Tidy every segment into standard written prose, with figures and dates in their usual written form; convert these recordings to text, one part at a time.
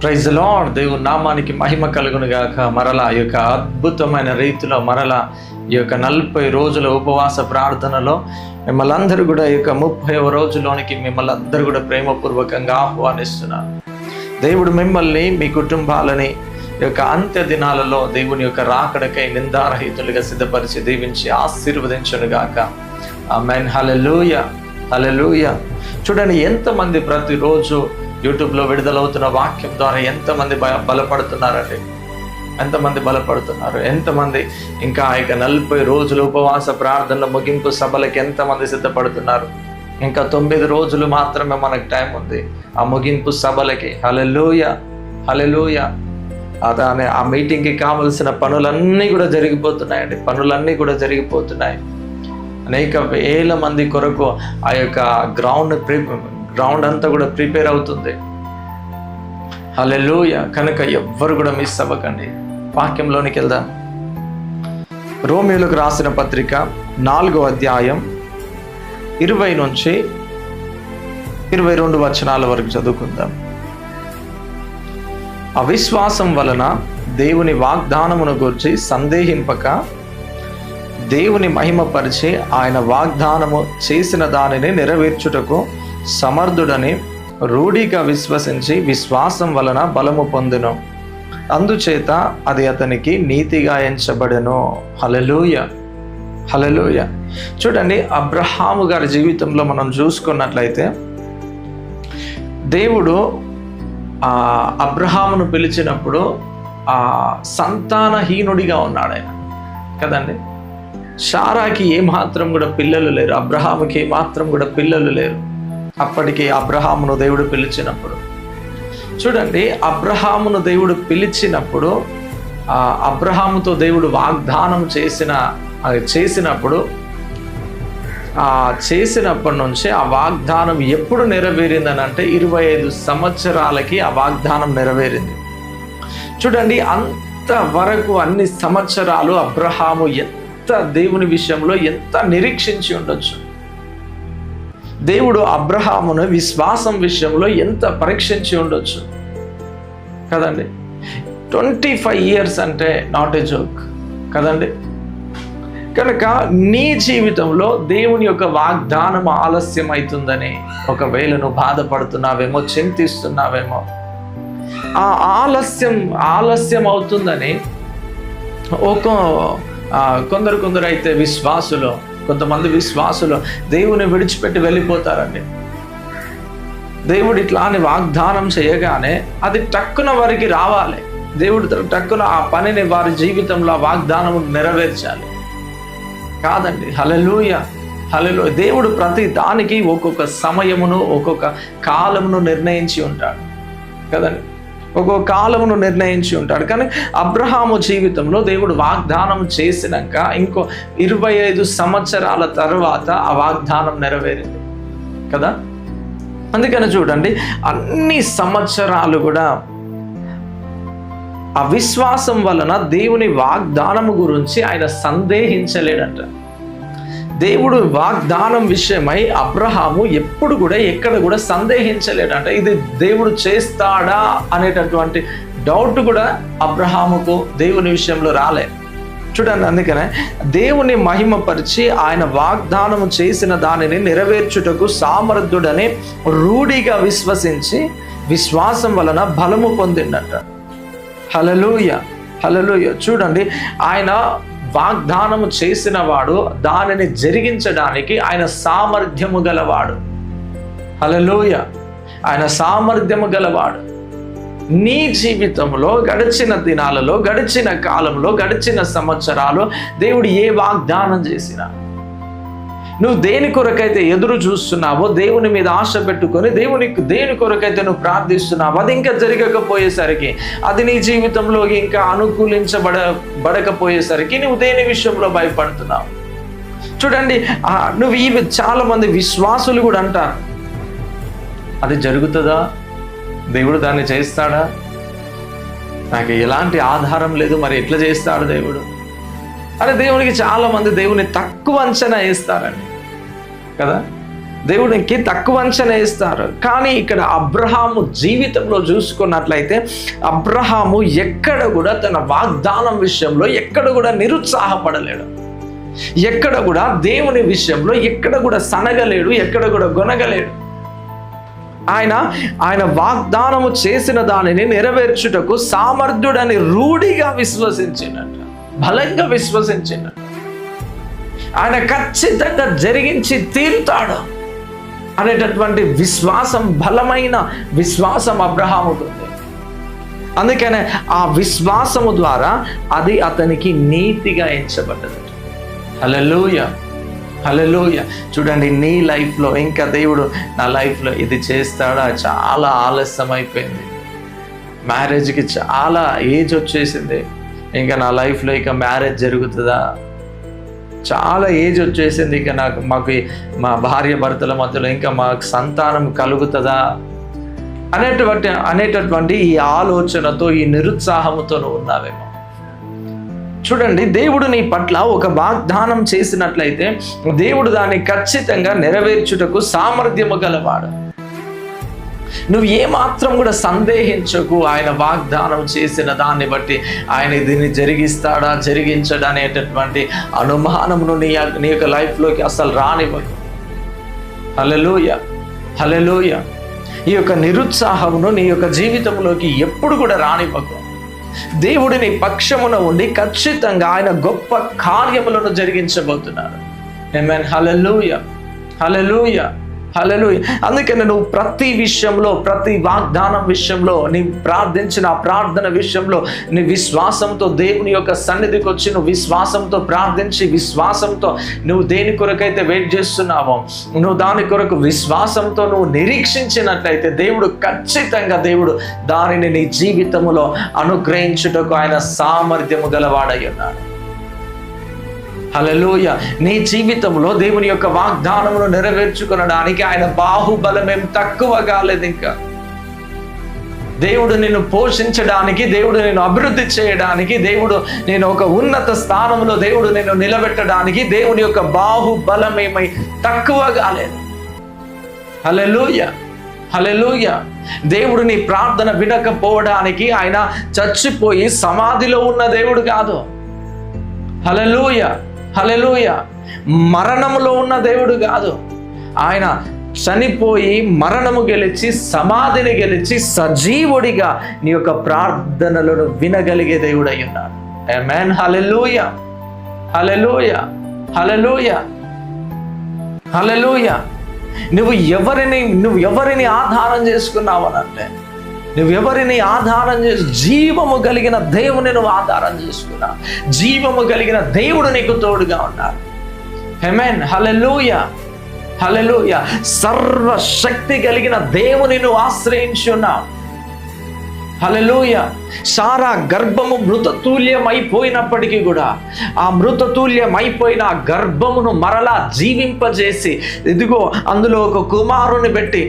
Praise the lord. దేవుని నామానికి మహిమ కలుగును గాక. మరలా ఈ యొక్క అద్భుతమైన రీతిలో మరలా ఈ యొక్క 40 రోజుల ఉపవాస ప్రార్థనలో మిమ్మల్ని అందరూ కూడా ఈ యొక్క 30వ రోజులోనికి మిమ్మల్ని అందరూ కూడా ప్రేమపూర్వకంగా ఆహ్వానిస్తున్నాను. దేవుడు మిమ్మల్ని, మీ కుటుంబాలని ఈ యొక్క అంత్య దినాలలో దేవుని యొక్క రాకడకై నిందారహితులుగా సిద్ధపరిచి దీవించి ఆశీర్వదించును గాక. ఆమేన్. హల్లెలూయా, హల్లెలూయా. చూడండి, ఎంతమంది ప్రతిరోజు యూట్యూబ్లో విడుదలవుతున్న వాక్యం ద్వారా ఎంతమంది బలపడుతున్నారండి, ఎంతమంది బలపడుతున్నారు, ఎంతమంది ఇంకా ఇక 40 రోజులు ఉపవాస ప్రార్థనల ముగింపు సభలకి ఎంతమంది సిద్ధపడుతున్నారు. ఇంకా 9 రోజులు మాత్రమే మనకు టైం ఉంది ఆ ముగింపు సభలకి. హల్లెలూయా, హల్లెలూయా. అదే ఆ మీటింగ్కి కావలసిన పనులన్నీ కూడా జరిగిపోతున్నాయండి, పనులన్నీ కూడా జరిగిపోతున్నాయి. అనేక వేల మంది కొరకు ఆ యొక్క గ్రౌండ్ అంతా కూడా ప్రిపేర్ అవుతుంది. హల్లెలూయా. కనుక ఎవ్వరు కూడా మిస్ అవ్వకండి. వాక్యంలోనికి వెళ్దాం. రోమీయులకు రాసిన పత్రిక 4వ అధ్యాయం 20 నుంచి 22 వచనాల వరకు చదువుకుందాం. అవిశ్వాసం వలన దేవుని వాగ్దానమును గురించి సందేహింపక దేవుని మహిమపరిచి ఆయన వాగ్దానము చేసిన దానిని నెరవేర్చుటకు సమర్థుడని రూఢిగా విశ్వసించి విశ్వాసం వలన బలము పొందెను. అందుచేత అది అతనికి నీతిగా ఎంచబడెను. హల్లెలూయా, హల్లెలూయా. చూడండి, అబ్రహాము గారి జీవితంలో మనం చూసుకున్నట్లయితే దేవుడు అబ్రహామును పిలిచినప్పుడు సంతానహీనుడిగా ఉన్నాడు ఆయన కదండి. శారాకి ఏమాత్రం కూడా పిల్లలు లేరు, అబ్రహాముకి ఏమాత్రం కూడా పిల్లలు లేరు. అప్పటికి అబ్రహామును దేవుడు పిలిచినప్పుడు చూడండి, అబ్రహామును దేవుడు పిలిచినప్పుడు అబ్రహాముతో దేవుడు వాగ్దానం చేసినప్పటి నుంచి ఆ వాగ్దానం ఎప్పుడు నెరవేరిందని అంటే 25 సంవత్సరాలకి ఆ వాగ్దానం నెరవేరింది. చూడండి, అంతవరకు అన్ని సంవత్సరాలు అబ్రహాము ఎంత దేవుని విషయంలో ఎంత నిరీక్షించి ఉండొచ్చు. దేవుడు అబ్రహామును విశ్వాసం విషయంలో ఎంత పరీక్షించి ఉండొచ్చు కదండి. 25 years అంటే నాట్ ఏ జోక్ కదండి. కనుక నీ జీవితంలో దేవుని యొక్క వాగ్దానం ఆలస్యం అవుతుందని ఒకవేళ నువ్వు బాధపడుతున్నావేమో, చింతిస్తున్నావేమో, ఆ ఆలస్యం అవుతుందని కొందరు అయితే కొంతమంది విశ్వాసులు దేవుని విడిచిపెట్టి వెళ్ళిపోతారండి. దేవుడు ఇట్లా అని వాగ్దానం చేయగానే అది టక్కున వారికి రావాలి. దేవుడు టక్కున ఆ పనిని వారి జీవితంలో ఆ వాగ్దానం నెరవేర్చాలి కాదండి. హల్లెలూయా, హల్లెలూయా. దేవుడు ప్రతి దానికి ఒక్కొక్క సమయమును ఒక్కొక్క కాలమును నిర్ణయించి ఉంటాడు కదండి, ఒక్కొక్క కాలమును నిర్ణయించి ఉంటాడు. కానీ అబ్రహాము జీవితంలో దేవుడు వాగ్దానం చేసినాక ఇంకో 25 సంవత్సరాల తర్వాత ఆ వాగ్దానం నెరవేరింది కదా. అందుకని చూడండి, అన్ని సంవత్సరాలు కూడా అవిశ్వాసం వలన దేవుని వాగ్దానము గురించి ఆయన సందేహించలేడంట. దేవుడు వాగ్దానం విషయమై అబ్రహాము ఎప్పుడు కూడా ఎక్కడ కూడా సందేహించలేడంట. ఇది దేవుడు చేస్తాడా అనేటటువంటి డౌట్ కూడా అబ్రహాముకు దేవుని విషయంలో రాలే. చూడండి, అందుకనే దేవుని మహిమపరిచి ఆయన వాగ్దానము చేసిన దానిని నెరవేర్చుటకు సామర్థ్యుడని రూఢిగా విశ్వసించి విశ్వాసం వలన బలము పొందిండట. హల్లెలూయా, హల్లెలూయా. చూడండి, ఆయన వాగ్దానము చేసిన వాడు దానిని జరిగించడానికి ఆయన సామర్థ్యము గలవాడు. హల్లెలూయా, ఆయన సామర్థ్యము గలవాడు. నీ జీవితంలో గడిచిన దినాలలో, గడిచిన కాలంలో, గడిచిన సంవత్సరాలు దేవుడు ఏ వాగ్దానం చేసినా, నువ్వు దేని కొరకైతే ఎదురు చూస్తున్నావో, దేవుని మీద ఆశ పెట్టుకొని దేని కొరకైతే నువ్వు ప్రార్థిస్తున్నావో అది ఇంకా జరగకపోయేసరికి, అది నీ జీవితంలో ఇంకా అనుకూలించబడకపోయేసరికి నువ్వు దేని విషయంలో భయపడుతున్నావు. చూడండి, నువ్వు చాలా మంది విశ్వాసులు కూడా అంటారు, అది జరుగుతుందా, దేవుడు దాన్ని చేస్తాడా, నాకు ఎలాంటి ఆధారం లేదు, మరి ఎట్లా చేస్తాడు దేవుడు అని దేవునికి చాలా మంది దేవుని తక్కువ అంచనా వేస్తారండి కదా. దేవునికి తక్కువ అంచనా ఇస్తారు. కానీ ఇక్కడ అబ్రహాము జీవితంలో చూసుకున్నట్లయితే అబ్రహాము ఎక్కడ కూడా తన వాగ్దానం విషయంలో ఎక్కడ కూడా నిరుత్సాహపడలేడు, ఎక్కడ కూడా దేవుని విషయంలో ఎక్కడ కూడా సనగలేడు, ఎక్కడ కూడా గొనగలేడు. ఆయన వాగ్దానము చేసిన దానిని నెరవేర్చుటకు సామర్థ్యుడని రూఢిగా విశ్వసించినట్టు, బలంగా విశ్వసించినట్టు, ఆయన ఖచ్చితంగా జరిగించి తీరుతాడు అనేటటువంటి విశ్వాసం, బలమైన విశ్వాసం అబ్రహాముకు ఉంది. అందుకనే ఆ విశ్వాసము ద్వారా అది అతనికి నీతిగా ఎంచబడ్డది. హల్లెలూయా, హల్లెలూయా. చూడండి, నీ లైఫ్లో ఇంకా దేవుడు నా లైఫ్లో ఇది చేస్తాడా? చాలా ఆలస్యం అయిపోయింది, మ్యారేజ్కి చాలా ఏజ్ వచ్చేసింది, ఇంకా నా లైఫ్లో ఇక మ్యారేజ్ జరుగుతుందా? చాలా ఏజ్ వచ్చేసింది, ఇక మాకు మా భార్య భర్తల మధ్యలో ఇంకా మాకు సంతానం కలుగుతుందా అనేటటువంటి ఈ ఆలోచనతో, ఈ నిరుత్సాహంతో నువ్వు ఉన్నావేమో. చూడండి, దేవుడు నీ పట్ల ఒక వాగ్దానం చేసినట్లయితే దేవుడు దాన్ని ఖచ్చితంగా నెరవేర్చుటకు సామర్థ్యము గలవాడు. నువ్వు ఏమాత్రం కూడా సందేహించకు. ఆయన వాగ్దానం చేసిన దాన్ని బట్టి ఆయన దీన్ని జరిగిస్తాడా, జరిగించడా అనేటటువంటి అనుమానమును నీ యొక్క లైఫ్లోకి అసలు రానివ్వకు. హల్లెలూయా, హల్లెలూయా. ఈ యొక్క నిరుత్సాహమును నీ యొక్క జీవితంలోకి ఎప్పుడు కూడా రానివ్వకు. దేవుడి నీ పక్షమున ఉండి ఖచ్చితంగా ఆయన గొప్ప కార్యములను జరిగించబోతున్నారు. ఆమేన్. హల్లెలూయా, హల్లెలూయా, హల్లెలూయా. అందుకని నువ్వు ప్రతి విషయంలో, ప్రతి వాగ్దానం విషయంలో, నీ ప్రార్థించిన ప్రార్థన విషయంలో నీ విశ్వాసంతో దేవుని యొక్క సన్నిధికి వచ్చి నువ్వు విశ్వాసంతో ప్రార్థించి, విశ్వాసంతో నువ్వు దేని కొరకైతే వెయిట్ చేస్తున్నావో నువ్వు దాని కొరకు విశ్వాసంతో నువ్వు నిరీక్షించినట్లయితే దేవుడు ఖచ్చితంగా దానిని నీ జీవితంలో అనుగ్రహించుటకు ఆయన సామర్థ్యము గలవాడై ఉన్నాడు. హల్లెలూయా. నీ జీవితంలో దేవుని యొక్క వాగ్దానమును నెరవేర్చుకొనడానికి ఆయన బాహుబలం ఏం తక్కువ కాలేదు. ఇంకా దేవుడు నిన్ను పోషించడానికి, దేవుడు నిన్ను అభివృద్ధి చేయడానికి, దేవుడు నేను ఒక ఉన్నత స్థానంలో దేవుడు నిన్ను నిలబెట్టడానికి దేవుని యొక్క బాహుబలం ఏమై తక్కువ కాలేదు. హల్లెలూయా, హల్లెలూయా. దేవుడు నీ ప్రార్థన వినకపోవడానికి ఆయన చచ్చిపోయి సమాధిలో ఉన్న దేవుడు కాదు. హల్లెలూయా, హల్లెలూయా. మరణములో ఉన్న దేవుడు కాదు. ఆయన చనిపోయి మరణము గెలిచి సమాధిని గెలిచి సజీవుడిగా నీ యొక్క ప్రార్థనలను వినగలిగే దేవుడు అయి ఉన్నాడు. ఆమేన్. హల్లెలూయా, హల్లెలూయా, హల్లెలూయా, హల్లెలూయా. నువ్వు ఎవరిని ఆధారం చేసుకున్నావనంటే, నువ్వెవరిని ఆధారం చేసి, జీవము కలిగిన దేవుని నువ్వు ఆధారం చేసుకున్నావు. జీవము కలిగిన దేవుడు నీకు తోడుగా ఉన్నాడు. ఆమేన్. హల్లెలూయా, హల్లెలూయా. సర్వశక్తి కలిగిన దేవుని నువ్వు ఆశ్రయించి ఉన్నావు. హల్లెలూయా. సారా గర్భము మృతతుల్యమైపోయినప్పటికీ కూడా ఆ మృతతుల్యమైపోయిన ఆ గర్భమును మరలా జీవింపజేసి, ఇదిగో అందులో ఒక కుమారుని పెట్టి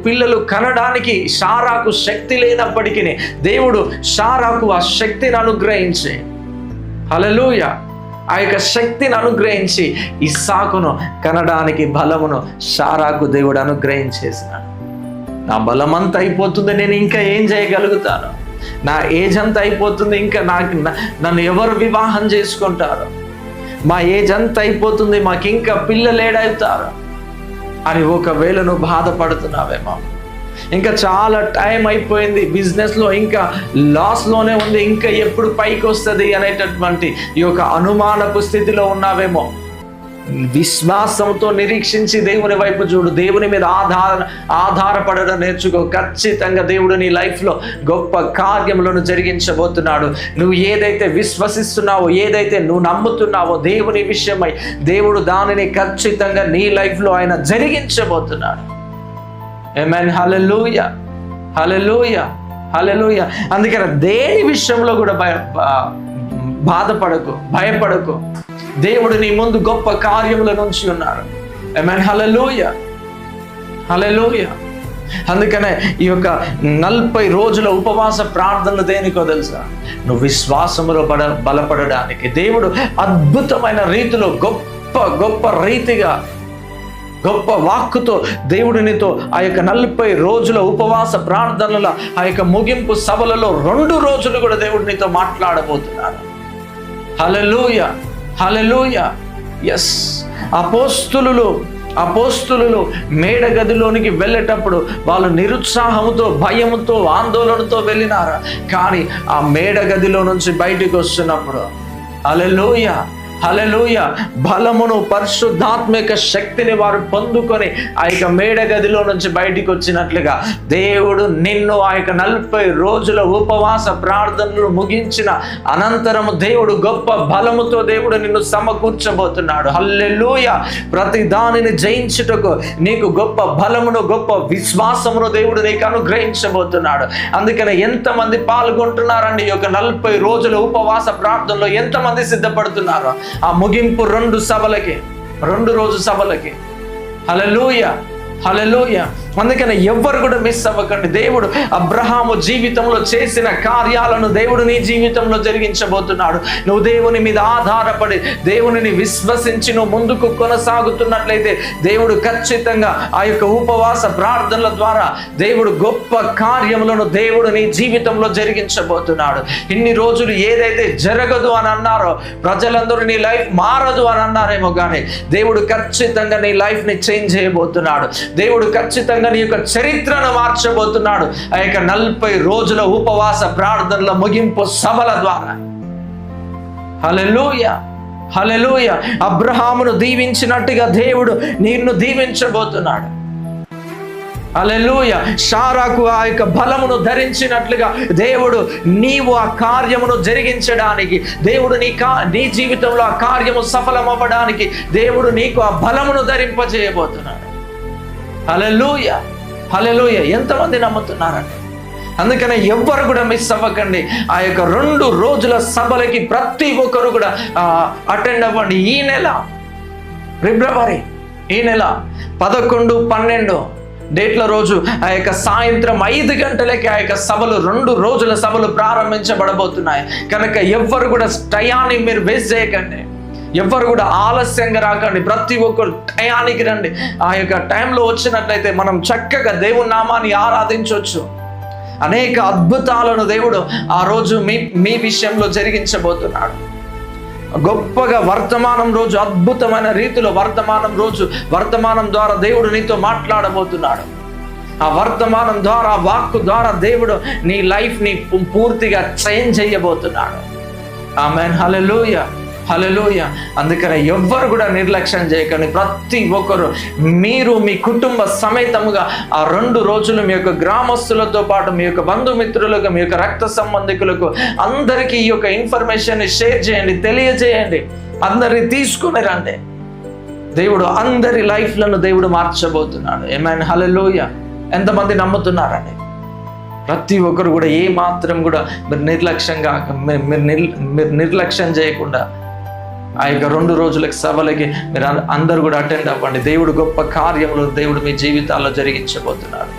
పిల్లలు కనడానికి సారాకు శక్తి లేనప్పటికీ దేవుడు సారాకు ఆ శక్తిని అనుగ్రహించి, హల్లెలూయా, ఆ యొక్క శక్తిని అనుగ్రహించి ఇస్సాకును కనడానికి బలమును సారాకు దేవుడు అనుగ్రహించేసినాడు. నా బలం అంతా అయిపోతుంది, నేను ఇంకా ఏం చేయగలుగుతాను? నా ఏజ్ అంతా అయిపోతుంది, ఇంకా నన్ను ఎవరు వివాహం చేసుకుంటారు? మా ఏజ్ అంతా అయిపోతుంది, మాకు ఇంకా పిల్లలు ఏడవుతారు అని ఒకవేళ నువ్వు బాధపడుతున్నావేమో. ఇంకా చాలా టైం అయిపోయింది, బిజినెస్లో ఇంకా లాస్లోనే ఉంది, ఇంకా ఎప్పుడు పైకి వస్తుంది అనేటటువంటి ఈ యొక్క అనుమానపు స్థితిలో ఉన్నావేమో. విశ్వాసంతో నిరీక్షించి దేవుని వైపు చూడు. దేవుని మీద ఆధారపడడం నేర్చుకో. ఖచ్చితంగా దేవుడు నీ లైఫ్లో గొప్ప కార్యములను జరిగించబోతున్నాడు. నువ్వు ఏదైతే విశ్వసిస్తున్నావో, ఏదైతే నువ్వు నమ్ముతున్నావో దేవుని విషయమై, దేవుడు దానిని ఖచ్చితంగా నీ లైఫ్లో ఆయన జరిగించబోతున్నాడు. ఆమేన్. హల్లెలూయా, హల్లెలూయా, హల్లెలూయా. అందుకని దేని విషయంలో కూడా బాధపడకు, భయపడకు. దేవుడు నీ ముందు గొప్ప కార్యముల నుంచి ఉన్నారు. ఆమేన్. హల్లెలూయా, హల్లెలూయా. అందుకనే ఈ యొక్క 40 రోజుల ఉపవాస ప్రార్థనలు దేనికో తెలుసా? నువ్వు విశ్వాసములో బలపడడానికి. దేవుడు అద్భుతమైన రీతిలో గొప్ప రీతిగా గొప్ప వాక్కుతో దేవుడు నీతో ఆ యొక్క 40 రోజుల ఉపవాస ప్రార్థనల ఆ యొక్క ముగింపు సభలలో 2 రోజులు కూడా దేవుడు నీతో మాట్లాడబోతున్నాడు. హల్లెలూయా, హల్లెలూయా. ఎస్, అపోస్తులు మేడ గదిలోనికి వెళ్ళేటప్పుడు వాళ్ళు నిరుత్సాహంతో, భయముతో, ఆందోళనతో వెళ్ళినారు. కానీ ఆ మేడ గదిలో నుంచి బయటికి వస్తున్నప్పుడు హల్లెలూయా, హల్లెలూయా, బలమును, పరిశుద్ధాత్మిక శక్తిని వారు పొందుకొని ఆ యొక్క మేడ గదిలో నుంచి బయటికి వచ్చినట్లుగా దేవుడు నిన్ను ఆ యొక్క 40 రోజుల ఉపవాస ప్రార్థనలు ముగించిన అనంతరము దేవుడు గొప్ప బలముతో దేవుడు నిన్ను సమకూర్చబోతున్నాడు. హల్లెలూయా. ప్రతి దానిని జయించుటకు నీకు గొప్ప బలమును, గొప్ప విశ్వాసమును దేవుడు నీకు అనుగ్రహించబోతున్నాడు. అందుకని ఎంతమంది పాల్గొంటున్నారండి ఈ యొక్క 40 రోజుల ఉపవాస ప్రార్థనలో? ఎంతమంది సిద్ధపడుతున్నారు ఆ ముగింపు 2 సభలకి, 2 రోజు సభలకి? హల్లెలూయా, హల్లెలూయా. అందుకని ఎవ్వరు కూడా మిస్ అవ్వకండి. దేవుడు అబ్రహాము జీవితంలో చేసిన కార్యాలను దేవుడు నీ జీవితంలో జరిగించబోతున్నాడు. నువ్వు దేవుని మీద ఆధారపడి దేవునిని విశ్వసించి నువ్వు ముందుకు కొనసాగుతున్నట్లయితే దేవుడు ఖచ్చితంగా ఆ యొక్క ఉపవాస ప్రార్థనల ద్వారా దేవుడు గొప్ప కార్యములను దేవుడు నీ జీవితంలో జరిగించబోతున్నాడు. ఇన్ని రోజులు ఏదైతే జరగదు అని అన్నారో, ప్రజలందరూ నీ లైఫ్ మారదు అని అన్నారేమో, కానీ దేవుడు ఖచ్చితంగా నీ లైఫ్ ని చేంజ్ చేయబోతున్నాడు. దేవుడు ఖచ్చితంగా నీ యొక్క చరిత్రను మార్చబోతున్నాడు ఆ యొక్క 40 రోజుల ఉపవాస ప్రార్థనల ముగింపు సభల ద్వారా. హల్లెలూయా, హల్లెలూయా. అబ్రహామును దీవించినట్టుగా దేవుడు నిన్ను దీవించబోతున్నాడు. హల్లెలూయా. శారాకు ఆ యొక్క బలమును ధరించినట్లుగా దేవుడు నీవు ఆ కార్యమును జరిగించడానికి, దేవుడు నీ జీవితంలో ఆ కార్యము సఫలమవ్వడానికి దేవుడు నీకు ఆ బలమును ధరింపజేయబోతున్నాడు. హల్లెలూయా, హల్లెలూయా. ఎంతమంది నమ్ముతున్నారండి? అందుకనే ఎవ్వరు కూడా మిస్ అవ్వకండి. ఆ యొక్క 2 రోజుల సభలకి ప్రతి ఒక్కరు కూడా అటెండ్ అవ్వండి. ఈ నెల ఫిబ్రవరి, ఈ నెల 11, 12 డేట్ల రోజు ఆ యొక్క సాయంత్రం 5 గంటలకి ఆ యొక్క సభలు, 2 రోజుల సభలు ప్రారంభించబడబోతున్నాయి. కనుక ఎవ్వరు కూడా టయాన్ని మీరు వేస్ట్ చేయకండి. ఎవ్వరు కూడా ఆలస్యంగా రాకండి. ప్రతి ఒక్కరు టయానికి రండి. ఆ యొక్క టైంలో వచ్చినట్లయితే మనం చక్కగా దేవుని నామాన్ని ఆరాధించవచ్చు. అనేక అద్భుతాలను దేవుడు ఆ రోజు మీ విషయంలో జరిగించబోతున్నాడు. గొప్పగా వర్తమానం రోజు, అద్భుతమైన రీతిలో వర్తమానం ద్వారా దేవుడు నీతో మాట్లాడబోతున్నాడు. ఆ వర్తమానం ద్వారా, వాక్కు ద్వారా దేవుడు నీ లైఫ్ ని పూర్తిగా చేంజ్ చేయబోతున్నాడు. ఆమేన్. హల్లెలూయా, హల్లెలూయా. అందుకని ఎవ్వరు కూడా నిర్లక్ష్యం చేయకండి. ప్రతి ఒక్కరు మీరు మీ కుటుంబ సమేతముగా ఆ 2 రోజులు మీ యొక్క గ్రామస్తులతో పాటు, మీ యొక్క బంధుమిత్రులకు, మీ యొక్క రక్త సంబంధికులకు అందరికీ ఈ యొక్క ఇన్ఫర్మేషన్ షేర్ చేయండి, తెలియజేయండి. అందరిని తీసుకుని రండి. దేవుడు అందరి లైఫ్లను దేవుడు మార్చబోతున్నాడు. ఆమేన్. హల్లెలూయా. ఎంతమంది నమ్ముతున్నారండి? ప్రతి ఒక్కరు కూడా ఏ మాత్రం కూడా మీరు నిర్లక్ష్యం చేయకుండా ఆ యొక్క 2 రోజులకి సభలకి మీరు అందరూ కూడా అటెండ్ అవ్వండి. దేవుడు గొప్ప కార్యములు దేవుడు మీ జీవితాల్లో జరిగించబోతున్నాడు.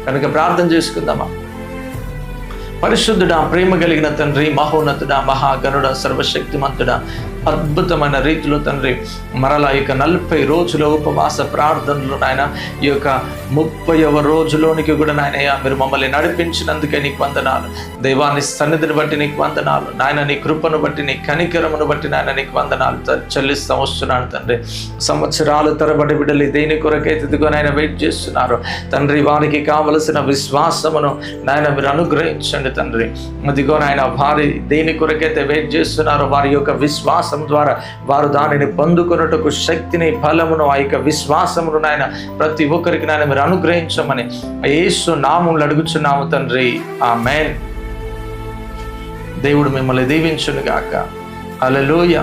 కనుక ప్రార్థన చేసుకుందామా? పరిశుద్ధుడా, ప్రేమ కలిగిన తండ్రి, మహోన్నతుడా, మహాగణుడ, సర్వశక్తిమంతుడా, అద్భుతమైన రీతిలో తండ్రి మరలా ఈ యొక్క 40 రోజుల ఉపవాస ప్రార్థనలు నాయన, ఈ యొక్క 30వ రోజులోనికి కూడా నాయనయ్య మీరు మమ్మల్ని నడిపించినందుకే నీకు వందనాలు. దైవాన్ని సన్నిధిని బట్టి నీకు వందనాలు నాయన. నీ కృపను బట్టి, నీ కనికరమును బట్టి నాయన నీకు వందనాలు చెల్లిస్తూ వస్తున్నాను తండ్రి. సంవత్సరాలు తరబడి బిడ్డలు దేని కొరకైతే ఇదిగో నాయన వెయిట్ చేస్తున్నారు తండ్రి, వారికి కావలసిన విశ్వాసమును నాయన మీరు అనుగ్రహించండి తండ్రి. అదిగో నాయన వారి దేని కొరకైతే వెయిట్ చేస్తున్నారో వారి యొక్క విశ్వాసం ద్వారా వారు దానిని పొందుకున్నట్టుకు శక్తిని, బలమును, ఆ యొక్క విశ్వాసమును నాయన ప్రతి ఒక్కరికి నాయన మీరు అనుగ్రహించమని యేసు నామములో అడుగుచున్నాము తండ్రి. ఆమేన్. దేవుడు మిమ్మల్ని దీవించును గాక. హల్లెలూయా.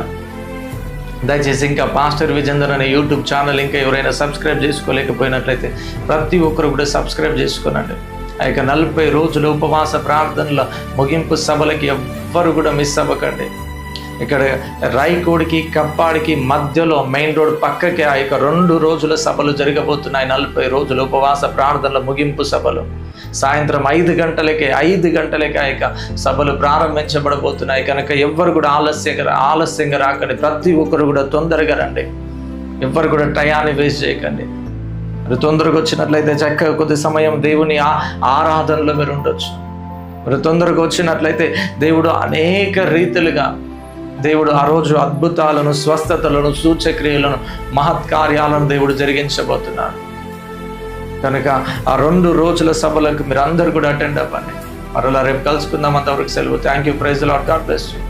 దయచేసి ఇంకా పాస్టర్ విజేందర్ అనే యూట్యూబ్ ఛానల్ ఇంకా ఎవరైనా సబ్స్క్రైబ్ చేసుకోలేకపోయినట్లయితే ప్రతి ఒక్కరు కూడా సబ్స్క్రైబ్ చేసుకోనండి. ఆ యొక్క 40 రోజుల ఉపవాస ప్రార్థనల ముగింపు సభలకి ఎవ్వరు కూడా మిస్ అవ్వకండి. ఇక్కడ రాయకోడికి కప్పాడికి మధ్యలో మెయిన్ రోడ్ పక్కకి ఆ యొక్క 2 రోజుల సభలు జరగబోతున్నాయి. 40 రోజుల ఉపవాస ప్రార్థనల ముగింపు సభలు సాయంత్రం 5 గంటలకే ఆ యొక్క సభలు ప్రారంభించబడబోతున్నాయి. కనుక ఎవ్వరు కూడా ఆలస్యంగా రాకండి. ప్రతి ఒక్కరు కూడా తొందరగా రండి. ఎవ్వరు కూడా టయాన్ని వేస్ట్ చేయకండి. మీరు తొందరగా వచ్చినట్లయితే చక్కగా కొద్ది సమయం దేవుని ఆరాధనలో మీరు ఉండొచ్చు. మీరు తొందరగా వచ్చినట్లయితే దేవుడు అనేక రీతిలుగా దేవుడు ఆ రోజు అద్భుతాలను, స్వస్థతలను, సూచక్రియలను, మహత్కార్యాలను దేవుడు జరిగించబోతున్నాడు. కనుక ఆ 2 రోజుల సభలకు మీరు అందరూ కూడా అటెండ్ అవ్వండి. మరలా రేపు కలుసుకుందాం. అంతవరకు సెలవు. Thank you. Praise the Lord. God bless you.